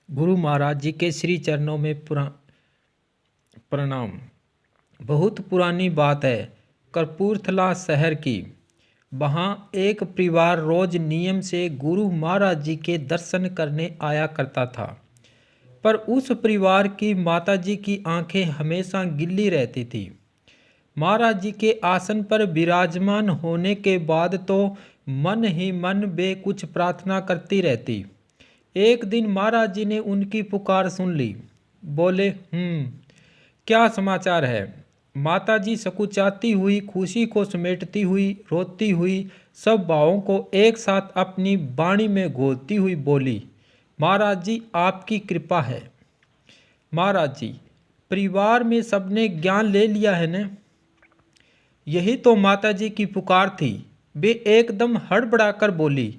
गुरु महाराज जी के श्री चरणों में प्रणाम। बहुत पुरानी बात है, कपूरथला शहर की। वहाँ एक परिवार रोज नियम से गुरु महाराज जी के दर्शन करने आया करता था। पर उस परिवार की माताजी की आंखें हमेशा गिल्ली रहती थी। महाराज जी के आसन पर विराजमान होने के बाद तो मन ही मन वे कुछ प्रार्थना करती रहती। एक दिन महाराज जी ने उनकी पुकार सुन ली। बोले, क्या समाचार है? माता जी सकुचाती हुई, खुशी को समेटती हुई, रोती हुई, सब भावों को एक साथ अपनी वाणी में घोलती हुई बोली, महाराज जी आपकी कृपा है। महाराज जी, परिवार में सबने ज्ञान ले लिया है न? यही तो माता जी की पुकार थी। वे एकदम हड़बड़ाकर बोली,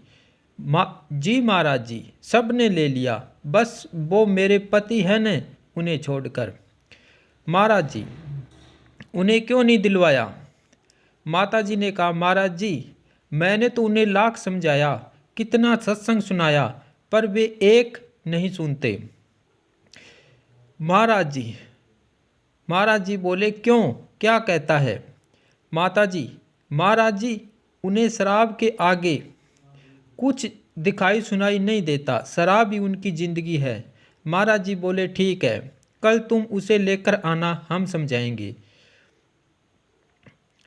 जी महाराज जी, सब ने ले लिया, बस वो मेरे पति हैं न, उन्हें छोड़कर। महाराज जी, उन्हें क्यों नहीं दिलवाया? माता जी ने कहा, महाराज जी, मैंने तो उन्हें लाख समझाया, कितना सत्संग सुनाया, पर वे एक नहीं सुनते। महाराज जी बोले, क्यों, क्या कहता है? महाराज जी, उन्हें शराब के आगे कुछ दिखाई सुनाई नहीं देता, शराब ही उनकी जिंदगी है। महाराज जी बोले, ठीक है, कल तुम उसे लेकर आना, हम समझाएंगे।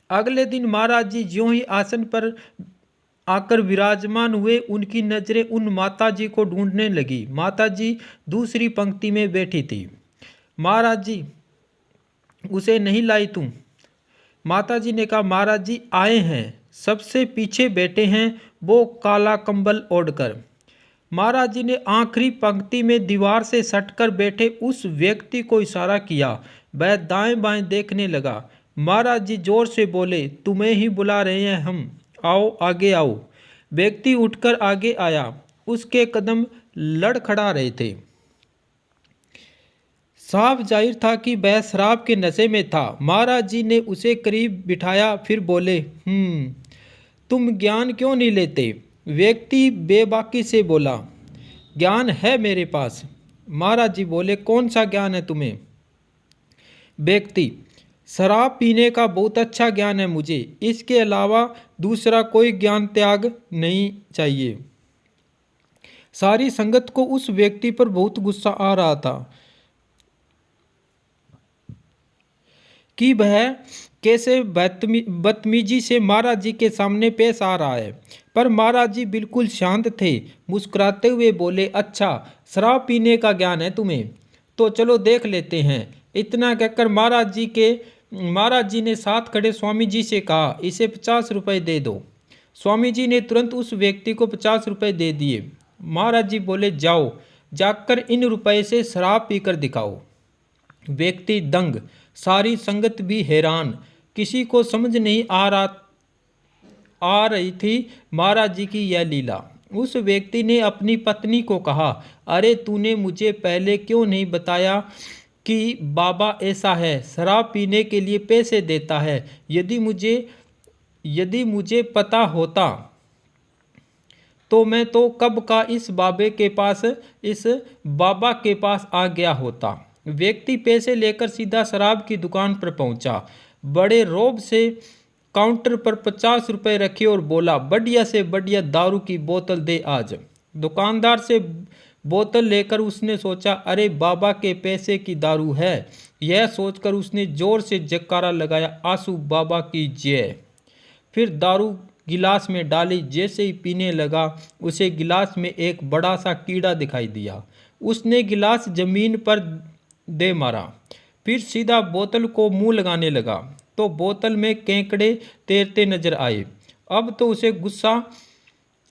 अगले दिन महाराज जी ज्यों ही आसन पर आकर विराजमान हुए, उनकी नजरें उन माता जी को ढूंढने लगी। माता जी दूसरी पंक्ति में बैठी थी। महाराज जी, उसे नहीं लाई तुम? माता जी ने कहा, महाराज जी आए हैं, सबसे पीछे बैठे हैं, वो काला कंबल ओढ़कर। महाराज जी ने आखिरी पंक्ति में दीवार से सटकर बैठे उस व्यक्ति को इशारा किया। वह दाएं बाएं देखने लगा। महाराज जी जोर से बोले, तुम्हें ही बुला रहे हैं हम, आओ आगे आओ। व्यक्ति उठकर आगे आया। उसके कदम लड़खड़ा रहे थे। साफ जाहिर था कि वह शराब के नशे में था। महाराज जी ने उसे करीब बिठाया, फिर बोले, तुम ज्ञान क्यों नहीं लेते? व्यक्ति बेबाकी से बोला, ज्ञान है मेरे पास। महाराज जी बोले, कौन सा ज्ञान है तुम्हें? व्यक्ति, शराब पीने का बहुत अच्छा ज्ञान है मुझे, इसके अलावा दूसरा कोई ज्ञान त्याग नहीं चाहिए। सारी संगत को उस व्यक्ति पर बहुत गुस्सा आ रहा था कि वह कैसे बदतमीजी से महाराज जी के सामने पेश आ रहा है। पर महाराज जी बिल्कुल शांत थे। मुस्कुराते हुए बोले, अच्छा, शराब पीने का ज्ञान है तुम्हें, तो चलो देख लेते हैं। इतना कहकर महाराज जी ने साथ खड़े स्वामी जी से कहा, इसे 50 रुपये दे दो। स्वामी जी ने तुरंत उस व्यक्ति को 50 रुपये दे दिए। महाराज जी बोले, जाओ, जाकर इन रुपये से शराब पीकर दिखाओ। व्यक्ति दंग, सारी संगत भी हैरान। किसी को समझ नहीं आ रही थी महाराज जी की यह लीला। उस व्यक्ति ने अपनी पत्नी को कहा, अरे तूने मुझे पहले क्यों नहीं बताया कि बाबा ऐसा है, शराब पीने के लिए पैसे देता है। यदि मुझे पता होता तो मैं तो कब का इस बाबा के पास आ गया होता। व्यक्ति पैसे लेकर सीधा शराब की दुकान पर पहुंचा। बड़े रौब से काउंटर पर 50 रुपये रखे और बोला, बढ़िया से बढ़िया दारू की बोतल दे आज। दुकानदार से बोतल लेकर उसने सोचा, अरे बाबा के पैसे की दारू है। यह सोचकर उसने जोर से जयकारा लगाया, आंसू बाबा की जय। फिर दारू गिलास में डाली। जैसे ही पीने लगा, उसे गिलास में एक बड़ा सा कीड़ा दिखाई दिया। उसने गिलास जमीन पर दे मारा, फिर सीधा बोतल को मुंह लगाने लगा तो बोतल में केकड़े तैरते नजर आए। अब तो उसे गुस्सा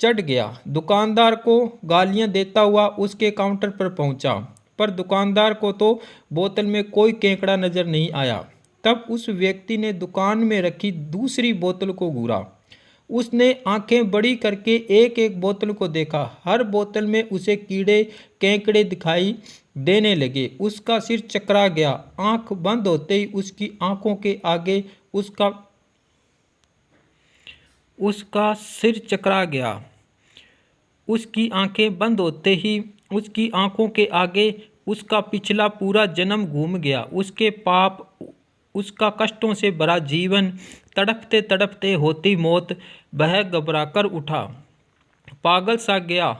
चढ़ गया। दुकानदार को गालियां देता हुआ उसके काउंटर पर पहुंचा, पर दुकानदार को तो बोतल में कोई केकड़ा नजर नहीं आया। तब उस व्यक्ति ने दुकान में रखी दूसरी बोतल को घूरा। उसने आंखें बड़ी करके एक एक बोतल को देखा। हर बोतल में उसे कीड़े केकड़े दिखाई देने लगे। उसका सिर चकरा गया। आंख बंद होते ही उसकी आंखों के आगे उसका सिर चकरा गया। उसकी आंखें बंद होते ही उसकी आंखों के आगे उसका पिछला पूरा जन्म घूम गया, उसके पाप, उसका कष्टों से भरा जीवन, तड़पते तड़पते होती मौत। वह घबराकर उठा, पागल सा गया,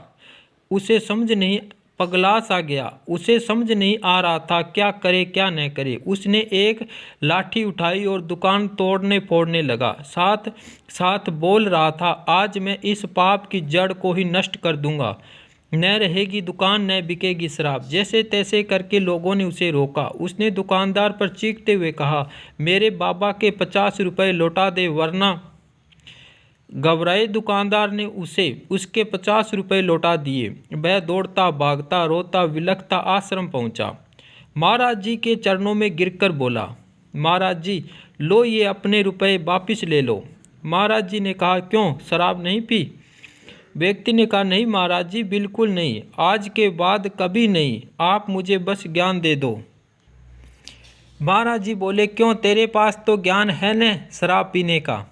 उसे समझ नहीं पगला सा गया, उसे समझ नहीं आ रहा था क्या करे क्या न करे। उसने एक लाठी उठाई और दुकान तोड़ने फोड़ने लगा, साथ साथ बोल रहा था, आज मैं इस पाप की जड़ को ही नष्ट कर दूंगा। न रहेगी दुकान, न बिकेगी शराब। जैसे तैसे करके लोगों ने उसे रोका। उसने दुकानदार पर चीखते हुए कहा, मेरे बाबा के 50 रुपये लौटा दे वरना। घबराए दुकानदार ने उसे उसके 50 रुपये लौटा दिए। वह दौड़ता भागता रोता विलखता आश्रम पहुंचा। महाराज जी के चरणों में गिरकर बोला, महाराज जी लो ये अपने रुपए वापिस ले लो। महाराज जी ने कहा, क्यों शराब नहीं पी? व्यक्ति ने कहा, नहीं महाराज जी बिल्कुल नहीं, आज के बाद कभी नहीं, आप मुझे बस ज्ञान दे दो। महाराज जी बोले, क्यों तेरे पास तो ज्ञान है न शराब पीने का?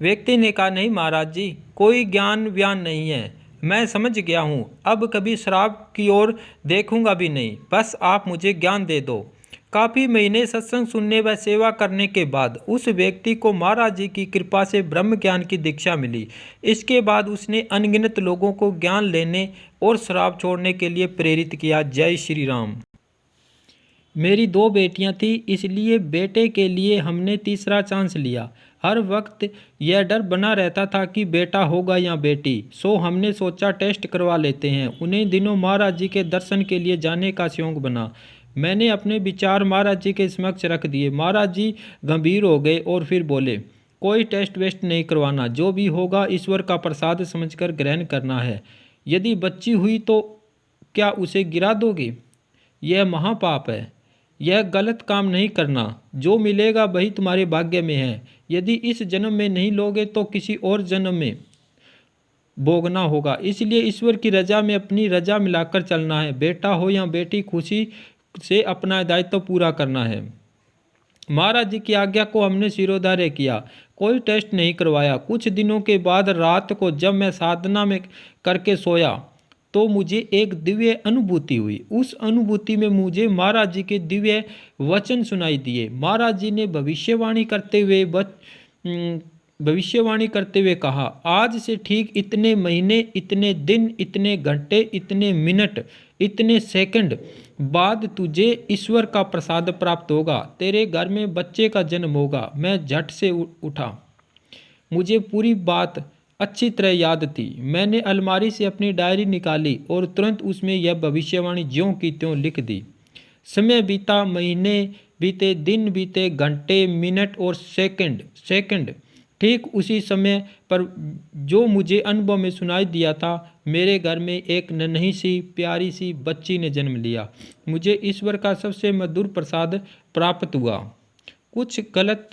व्यक्ति ने कहा, नहीं महाराज जी कोई ज्ञान व्यान नहीं है, मैं समझ गया हूँ, अब कभी शराब की ओर देखूंगा भी नहीं, बस आप मुझे ज्ञान दे दो। काफ़ी महीने सत्संग सुनने व सेवा करने के बाद उस व्यक्ति को महाराज जी की कृपा से ब्रह्म ज्ञान की दीक्षा मिली। इसके बाद उसने अनगिनत लोगों को ज्ञान लेने और शराब छोड़ने के लिए प्रेरित किया। जय श्री राम। मेरी 2 बेटियां थी, इसलिए बेटे के लिए हमने तीसरा चांस लिया। हर वक्त यह डर बना रहता था कि बेटा होगा या बेटी, सो हमने सोचा टेस्ट करवा लेते हैं। उन्हीं दिनों महाराज जी के दर्शन के लिए जाने का शौक बना। मैंने अपने विचार महाराज जी के समक्ष रख दिए। महाराज जी गंभीर हो गए और फिर बोले, कोई टेस्ट वेस्ट नहीं करवाना, जो भी होगा ईश्वर का प्रसाद समझकर ग्रहण करना है। यदि बच्ची हुई तो क्या उसे गिरा दोगे? यह महापाप है। यह गलत काम नहीं करना, जो मिलेगा वही तुम्हारे भाग्य में है। यदि इस जन्म में नहीं लोगे तो किसी और जन्म में भोगना होगा। इसलिए ईश्वर की रजा में अपनी रजा मिलाकर चलना है। बेटा हो या बेटी, खुशी से अपना दायित्व पूरा करना है। महाराज जी की आज्ञा को हमने सिरोधार्य किया, कोई टेस्ट नहीं करवाया। कुछ दिनों के बाद रात को जब मैं साधना में करके सोया तो मुझे एक दिव्य अनुभूति हुई। उस अनुभूति में मुझे महाराज जी के दिव्य वचन सुनाई दिए। महाराज जी ने भविष्यवाणी करते हुए कहा, आज से ठीक इतने महीने, इतने दिन, इतने घंटे, इतने मिनट, इतने सेकंड बाद तुझे ईश्वर का प्रसाद प्राप्त होगा, तेरे घर में बच्चे का जन्म होगा। मैं झट से उठा, मुझे पूरी बात अच्छी तरह याद थी। मैंने अलमारी से अपनी डायरी निकाली और तुरंत उसमें यह भविष्यवाणी ज्यों की त्यों लिख दी। समय बीता, महीने बीते, दिन बीते, घंटे, मिनट और सेकंड ठीक उसी समय पर जो मुझे अनुभव में सुनाई दिया था, मेरे घर में एक नन्ही सी प्यारी सी बच्ची ने जन्म लिया। मुझे ईश्वर का सबसे मधुर प्रसाद प्राप्त हुआ। कुछ गलत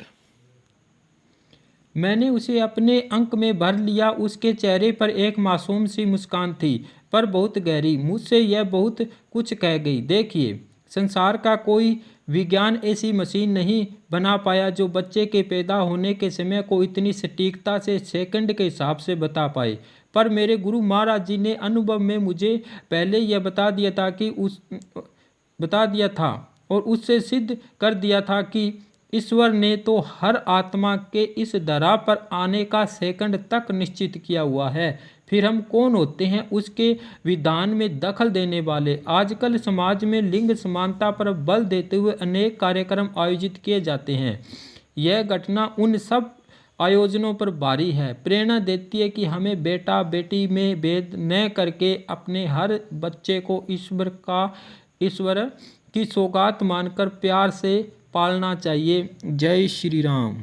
मैंने उसे अपने अंक में भर लिया। उसके चेहरे पर एक मासूम सी मुस्कान थी, पर बहुत गहरी। मुझसे यह बहुत कुछ कह गई। देखिए, संसार का कोई विज्ञान ऐसी मशीन नहीं बना पाया जो बच्चे के पैदा होने के समय को इतनी सटीकता से सेकंड के हिसाब से बता पाए। पर मेरे गुरु महाराज जी ने अनुभव में मुझे पहले यह बता दिया था और उससे सिद्ध कर दिया था कि ईश्वर ने तो हर आत्मा के इस धरा पर आने का सेकंड तक निश्चित किया हुआ है। फिर हम कौन होते हैं उसके विधान में दखल देने वाले? आजकल समाज में लिंग समानता पर बल देते हुए अनेक कार्यक्रम आयोजित किए जाते हैं। यह घटना उन सब आयोजनों पर भारी है, प्रेरणा देती है कि हमें बेटा बेटी में भेद न करके अपने हर बच्चे को ईश्वर की सौगात मानकर प्यार से पालना चाहिए। जय श्री राम।